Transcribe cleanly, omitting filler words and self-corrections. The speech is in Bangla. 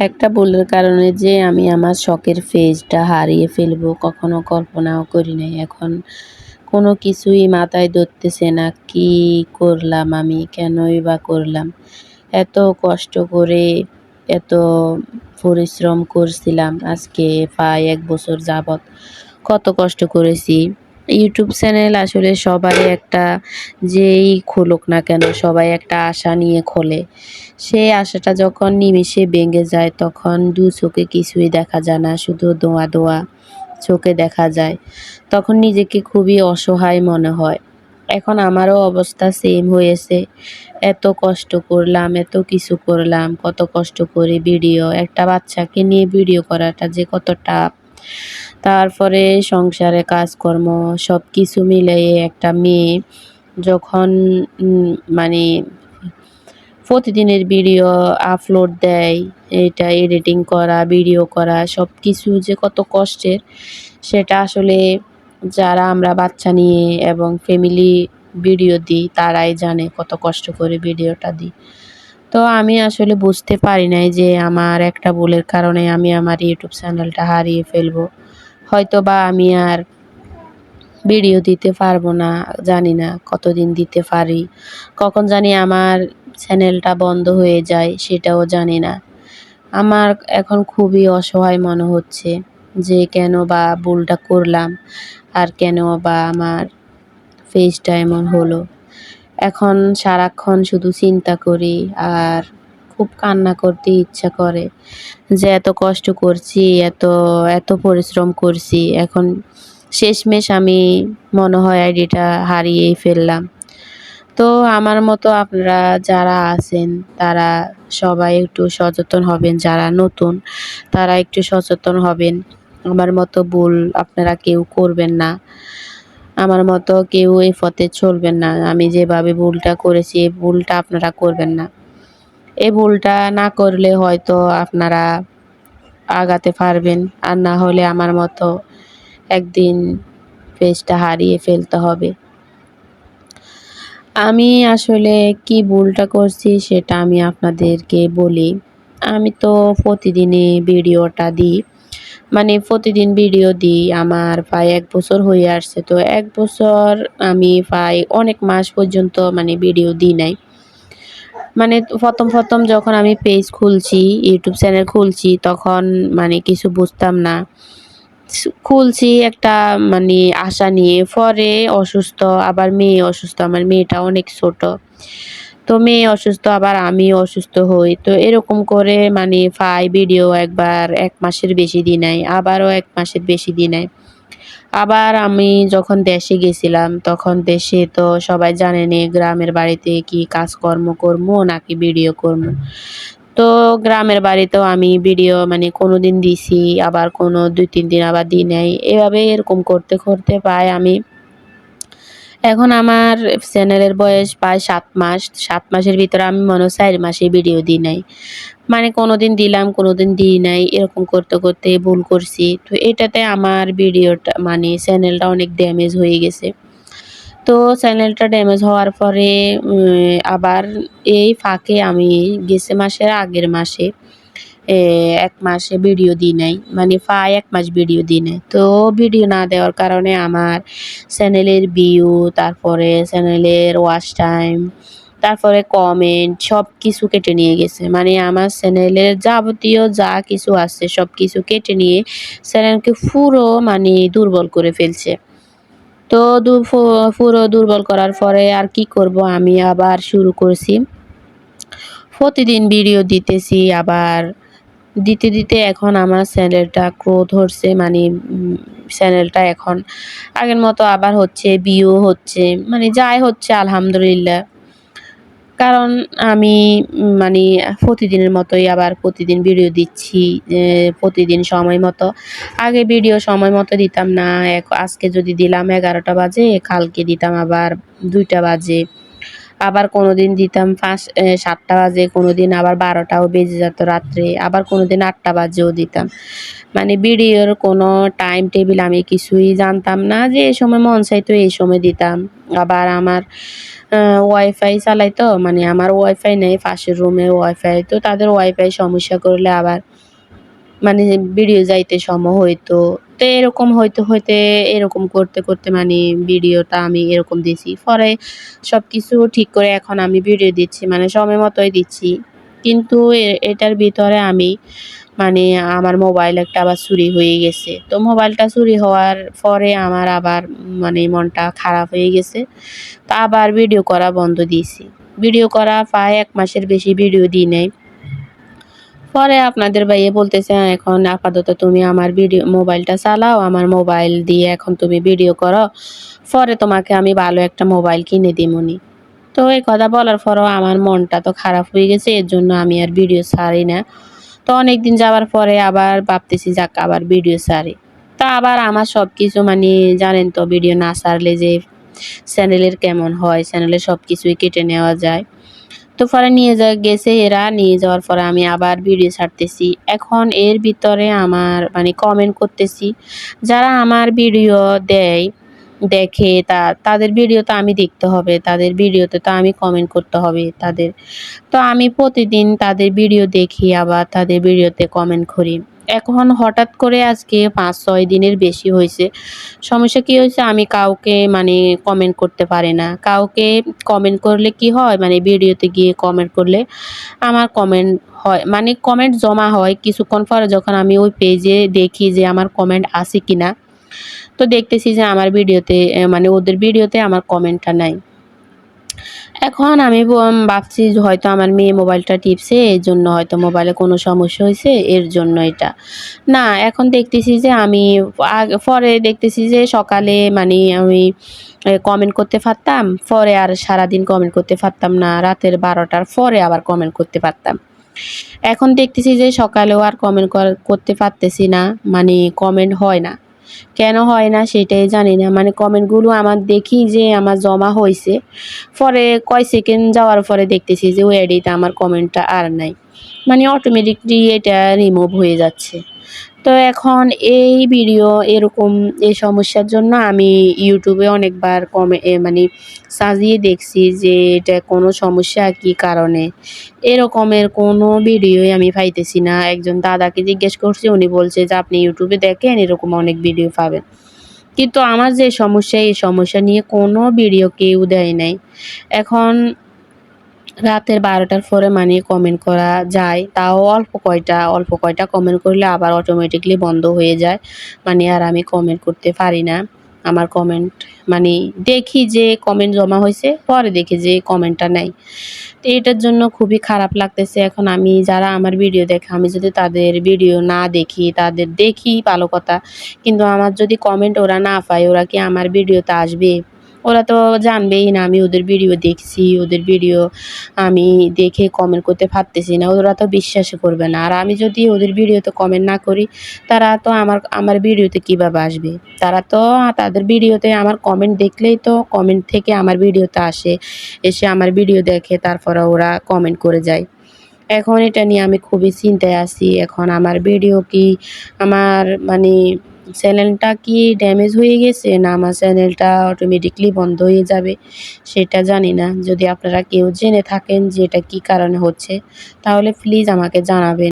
একটা ভুলের কারণে যে আমি আমার শখের ফেজটা হারিয়ে ফেলবো কখনো কল্পনাও করি নাই। এখন কোনো কিছুই মাথায় ধরতেছে না। কি করলাম আমি? কেনই বা করলাম? এত কষ্ট করে, এত পরিশ্রম করছিলাম আজকে প্রায় ১ বছর যাবৎ। কত কষ্ট করেছি। ইউটিউব চ্যানেল আসলে সবাই একটা যেই খুলুক না কেন সবাই একটা আশা নিয়ে খোলে। সেই আশাটা যখন নিমেষে ভেঙে যায় তখন দু চোখে কিছুই দেখা যায় না। শুধু ধোঁয়া, ধোঁয়া চোখে দেখা যায়। তখন নিজেকে খুবই অসহায় মনে হয়। এখন আমারও অবস্থা সেম হয়েছে। এত কষ্ট করলাম, এত কিছু করলাম, কত কষ্ট করে ভিডিও একটা বাচ্চাকে নিয়ে ভিডিও করাটা যে কত টাফ। তারপরে সংসারে কাজকর্ম সবকিছু মিলিয়ে একটা মেয়ে যখন মানে প্রতিদিনের ভিডিও আপলোড দেয়, এটা এডিটিং করা, ভিডিও করা সবকিছু যে কত কষ্টের সেটা আসলে যারা আমরা বাচ্চা নিয়ে এবং ফ্যামিলি ভিডিও দিই তারাই জানে কত কষ্ট করে ভিডিওটা দিই। তো আমি আসলে বুঝতে পারি নাই যে আমার একটা ভুলের কারণে আমি আমার ইউটিউব চ্যানেলটা হারিয়ে ফেলবো। হয়তোবা আমি আর ভিডিও দিতে পারবো না, জানি না কতদিন দিতে পারি। কখন জানি আমার চ্যানেলটা বন্ধ হয়ে যায় সেটাও জানি না। আমার এখন খুবই অসহায় মনে হচ্ছে যে কেন বা ভুলটা করলাম আর কেন বা আমার ফেসটা এমন হলো। এখন সারাক্ষণ শুধু চিন্তা করি আর খুব কান্না করতে ইচ্ছা করে যে এত কষ্ট করছি, এত পরিশ্রম করছি। এখন শেষমেশ আমি মনে হয় আইডিটা হারিয়েই ফেললাম। তো আমার মতো আপনারা যারা আছেন তারা সবাই একটু সচেতন হবেন। যারা নতুন তারা একটু সচেতন হবেন। আমার মতো ভুল আপনারা কেউ করবেন না। আমার মতো কেউ এই পথে চলবেন না। আমি যেভাবে ভুলটা করেছি এই ভুলটা আপনারা করবেন না। এই ভুলটা না করলে হয়তো আপনারা আগাতে পারবেন। আর না হলে আমার মতো একদিন পেজটা হারিয়ে ফেলতে হবে। আমি আসলে কি ভুলটা করছি সেটা আমি আপনাদেরকে বলি। আমি তো প্রতিদিনই ভিডিওটা দিই। মানে প্রতিদিন ভিডিও দিই। আমার প্রায় ১ বছর হয়ে আসছে। তো ১ বছর আমি প্রায় অনেক মাস পর্যন্ত মানে ভিডিও দিই নাই। মানে ১ম যখন আমি পেজ খুলছি, ইউটিউব চ্যানেল খুলছি তখন মানে কিছু বুঝতাম না। খুলছি একটা মানে আশা নিয়ে। পরে অসুস্থ, আবার মেয়ে অসুস্থ। আমার মেয়েটা অনেক ছোট। তো মেয়ে অসুস্থ আবার আমিও অসুস্থ হই। তো এরকম করে মানে ভিডিও একবার ১ মাসের বেশি দিই নাই। আবারও ১ মাসের বেশি দিই নাই। আবার আমি যখন দেশে গেছিলাম তখন দেশে তো সবাই জানেনই গ্রামের বাড়িতে কি কাজকর্ম করবো নাকি ভিডিও করবো। তো গ্রামের বাড়িতেও আমি ভিডিও মানে কোনোদিন দিছি, আবার কোনো ২-৩ দিন আবার দিই নাই। এভাবে এরকম করতে, করতে প্রায় আমি এখন আমার চ্যানেলের বয়স প্রায় ৭ মাস। ৭ মাসের ভিতরে আমি মনে হয় ৪ মাসে ভিডিও দিই নাই। মানে কোনোদিন দিলাম, কোনোদিন দিই নাই। এরকম করতে, করতে ভুল করছি। তো এটাতে আমার ভিডিওটা মানে চ্যানেলটা অনেক ড্যামেজ হয়ে গেছে। তো চ্যানেলটা ড্যামেজ হওয়ার পরে আবার এই ফাঁকে আমি গেছে মাসের আগের মাসে ১ মাসে ভিডিও দিই নাই। মানে প্রায় ১ মাস ভিডিও দিই নাই। তো ভিডিও না দেওয়ার কারণে আমার চ্যানেলের ভিউ, তারপরে চ্যানেলের ওয়াচ টাইম, তারপরে কমেন্ট সবকিছু কেটে নিয়ে গেছে। মানে আমার চ্যানেলের যাবতীয় যা কিছু আছে সবকিছু কেটে নিয়ে চ্যানেলকে পুরো মানে দুর্বল করে ফেলছে। তো দু ফু পুরো দুর্বল করার পরে আর কি করব আমি আবার শুরু করছি। প্রতিদিন ভিডিও দিতেছি আবার দিতে, দিতে এখন আমার চ্যানেলটা গ্রো ধরছে মানে চ্যানেলটা এখন আগের মতো আবার হচ্ছে, ভিউ হচ্ছে, মানে যাই হচ্ছে আলহামদুলিল্লাহ। কারণ আমি মানে প্রতিদিনের মতোই আবার প্রতিদিন ভিডিও দিচ্ছি। প্রতিদিন সময় মতো। আগে ভিডিও সময় মতো দিতাম না। আজকে যদি দিলাম ১১টা বাজে, কালকে দিতাম আবার ২টা বাজে। আবার কোনোদিন দিতাম 7টা বাজে, কোনোদিন আবার 12টাও বেজে যেত রাত্রে, আবার কোনোদিন 8টা বাজেও দিতাম। মানে ভিডিওর কোনো টাইম টেবিল আমি কিছুই জানতাম না যে এই সময় মন চাইতো এই সময় দিতাম। আবার আমার ওয়াইফাই চালাই তো, মানে আমার ওয়াইফাই নেই, পাশের রুমে ওয়াইফাই, তো তাদের ওয়াইফাই সমস্যা করলে আবার মানে ভিডিও যাইতে সময় হইতো। তো এরকম হইতে এরকম করতে মানে ভিডিওটা আমি এরকম দিছি। পরে সবকিছু ঠিক করে এখন আমি ভিডিও দিচ্ছি, মানে সময় মতোই দিচ্ছি। কিন্তু এটার ভিতরে আমি মানে আমার মোবাইল একটা আবার চুরি হয়ে গেছে। তো মোবাইলটা চুরি হওয়ার পরে আমার আবার মানে মনটা খারাপ হয়ে গেছে। তো আবার ভিডিও করা বন্ধ দিয়েছি। ভিডিও করা প্রায় ১ মাসের বেশি ভিডিও দিই নাই। পরে আপনাদের ভাইয়া বলতেছে, এখন আপাতত তুমি আমার মোবাইলটা চালাও, আমার মোবাইল দিয়ে এখন তুমি ভিডিও করো। পরে তোমাকে আমি ভালো একটা মোবাইল কিনে দিমুনি।" তো এই কথা বলার পরেও আমার মনটা তো খারাপ হয়ে গেছে। এর জন্য আমি আর ভিডিও ছাড়ি না। তো অনেকদিন যাওয়ার পরে আবার ভাবতেছি যাক আবার ভিডিও ছাড়ি। তো আবার আমার সবকিছু মানে জানেন তো, ভিডিও না ছাড়লে যে চ্যানেলের কেমন হয়, চ্যানেলের সবকিছুই কেটে নেওয়া যায়। তো পরে গেছে এরা, নিয়ে যাওয়ার পরে আমি আবার ভিডিও ছাড়তেছি। এখন এর ভিতরে আমার মানে কমেন্ট করতেছি। যারা আমার ভিডিও দেয়, দেখে তাদের ভিডিও তো আমি দেখতে হবে। তাদের ভিডিওতে তো আমি কমেন্ট করতে হবে তাদের। তো আমি প্রতিদিন তাদের ভিডিও দেখি, আবার তাদের ভিডিওতে কমেন্ট করি। এখন হঠাৎ করে আজকে ৫-৬ দিনের বেশি হইছে। সমস্যা কি হইছে, আমি কাউকে মানে কমেন্ট করতে পারি না। কাউকে কমেন্ট করলে কি হয়, মানে ভিডিওতে গিয়ে কমেন্ট করলে আমার কমেন্ট হয়, মানে কমেন্ট জমা হয়। কিছুক্ষণ পরে যখন আমি ওই পেজে দেখি যে আমার কমেন্ট আছে কিনা, তো দেখতেছি যে আমার ভিডিওতে মানে ওদের ভিডিওতে আমার কমেন্টটা নাই। এখন আমি ভাবছি যে হয়তো আমার মেয়ে মোবাইলটা টিপছে, এজন্য হয়তো মোবাইলে কোনো সমস্যা হইছে, এর জন্য এটা। না, এখন দেখতেছি যে আমি পরে দেখতেছি যে সকালে মানে আমি কমেন্ট করতে পারতাম, পরে আর সারাদিন কমেন্ট করতে পারতাম না। রাতের 12টার পরে আবার কমেন্ট করতে পারতাম। এখন দেখতেছি যে সকালেও আর কমেন্ট করতে পারতেছি না, মানে কমেন্ট হয় না। কেন হয় না সেটাই জানি না। মানে কমেন্টগুলো আমার দেখি যে আমার জমা হইছে। পরে কয় সেকেন্ড যাওয়ার পরে দেখতেছি যে ওই আইডিতে আমার কমেন্টটা আর নাই। মানে অটোমেটিকলি এটা রিমুভ হয়ে যাচ্ছে। তো এখন এই ভিডিও এরকম এই সমস্যার জন্য আমি YouTube এ অনেকবার মানে সার্চ দেখছি যে এটা কোনো সমস্যা কি কারণে। এরকমের কোনো ভিডিওই আমি পাইতেছি না। একজন দাদাকে জিজ্ঞেস করছি, উনি বলছে যে আপনি YouTube এ দেখেন, এরকম অনেক ভিডিও পাবেন। কিন্তু আমার যে সমস্যা, এই সমস্যা নিয়ে কোনো ভিডিও কেউ দেয় নাই। এখন রাতের 12টার পরে মানে কমেন্ট করা যায়, তাও অল্প কয়টা কমেন্ট করলে আবার অটোমেটিকলি বন্ধ হয়ে যায়। মানে আর আমি কমেন্ট করতে পারি না। আমার কমেন্ট মানে দেখি যে কমেন্ট জমা হইছে, পরে দেখি যে কমেন্টটা নাই। তো এটার জন্য খুবই খারাপ লাগতেছে। এখন আমি যারা আমার ভিডিও দেখে, আমি যদি তাদের ভিডিও না দেখি, তাদের দেখি ভালো কথা। কিন্তু আমার যদি কমেন্ট ওরা না পায়, ওরা কি আমার ভিডিওতে আসবে? ওরা তো জানবেই না আমি ওদের ভিডিও দেখছি, ওদের ভিডিও আমি দেখে কমেন্ট করতে পারতেছি না। ওরা তো বিশ্বাসই করবে না। আর আমি যদি ওদের ভিডিওতে কমেন্ট না করি, তারা তো আমার ভিডিওতে কিভাবে আসবে? তারা তো তাদের ভিডিওতে আমার কমেন্ট দেখলেই তো কমেন্ট থেকে আমার ভিডিওতে আসে। এসে আমার ভিডিও দেখে তারপরে ওরা কমেন্ট করে যায়। এখন এটা নিয়ে আমি খুবই চিন্তায় আছি। এখন আমার ভিডিও কি আমার মানে চ্যানেলটা কি ড্যামেজ হয়ে গেছে? না আমার চ্যানেলটা অটোমেটিকলি বন্ধ হয়ে যাবে? সেটা জানি না। যদি আপনারা কেউ জেনে থাকেন যে এটা কি কারণে হচ্ছে, তাহলে প্লিজ আমাকে জানাবেন।